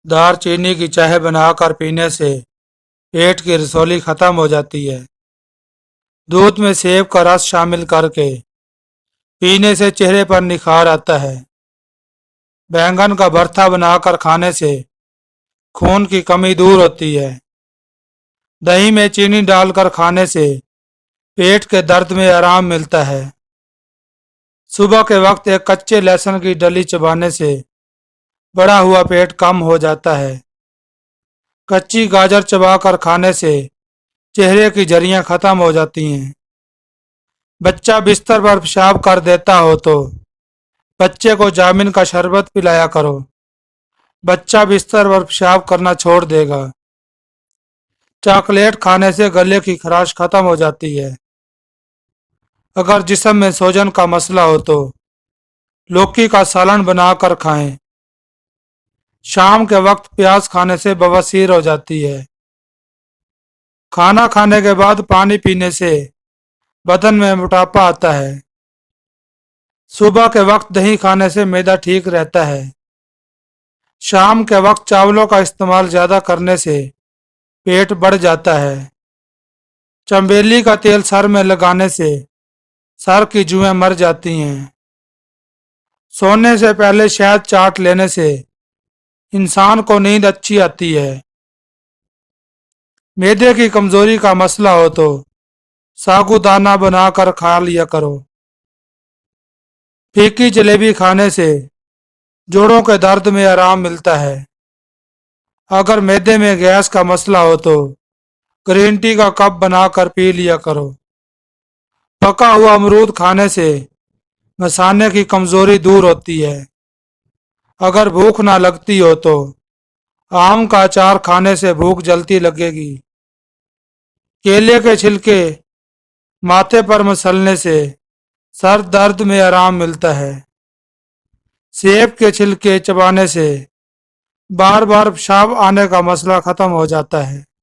دار چینی کی چائے بنا کر پینے سے پیٹ کی رسولی ختم ہو جاتی ہے۔ دودھ میں سیب کا رس شامل کر کے پینے سے چہرے پر نکھار آتا ہے۔ بینگن کا بھرتا بنا کر کھانے سے خون کی کمی دور ہوتی ہے۔ دہی میں چینی ڈال کر کھانے سے پیٹ کے درد میں آرام ملتا ہے۔ صبح کے وقت ایک کچے لہسن کی ڈلی چبانے سے بڑا ہوا پیٹ کم ہو جاتا ہے۔ کچی گاجر چبا کر کھانے سے چہرے کی جھریاں ختم ہو جاتی ہیں۔ بچہ بستر پر پیشاب کر دیتا ہو تو بچے کو جامن کا شربت پلایا کرو، بچہ بستر پر پیشاب کرنا چھوڑ دے گا۔ چاکلیٹ کھانے سے گلے کی خراش ختم ہو جاتی ہے۔ اگر جسم میں سوجن کا مسئلہ ہو تو لوکی کا سالن بنا کر کھائیں۔ شام کے وقت پیاز کھانے سے بواسیر ہو جاتی ہے۔ کھانا کھانے کے بعد پانی پینے سے بدن میں موٹاپا آتا ہے۔ صبح کے وقت دہی کھانے سے معدہ ٹھیک رہتا ہے۔ شام کے وقت چاولوں کا استعمال زیادہ کرنے سے پیٹ بڑھ جاتا ہے۔ چنبیلی کا تیل سر میں لگانے سے سر کی جوئیں مر جاتی ہیں۔ سونے سے پہلے شہد چاٹ لینے سے انسان کو نیند اچھی آتی ہے۔ معدے کی کمزوری کا مسئلہ ہو تو ساگو دانہ بنا کر کھا لیا کرو۔ پھیکی جلیبی کھانے سے جوڑوں کے درد میں آرام ملتا ہے۔ اگر معدے میں گیس کا مسئلہ ہو تو گرین ٹی کا کپ بنا کر پی لیا کرو۔ پکا ہوا امرود کھانے سے مثانے کی کمزوری دور ہوتی ہے۔ اگر بھوک نہ لگتی ہو تو آم کا اچار کھانے سے بھوک جلدی لگے گی۔ کیلے کے چھلکے ماتھے پر مسلنے سے سر درد میں آرام ملتا ہے۔ سیب کے چھلکے چبانے سے بار بار پیشاب آنے کا مسئلہ ختم ہو جاتا ہے۔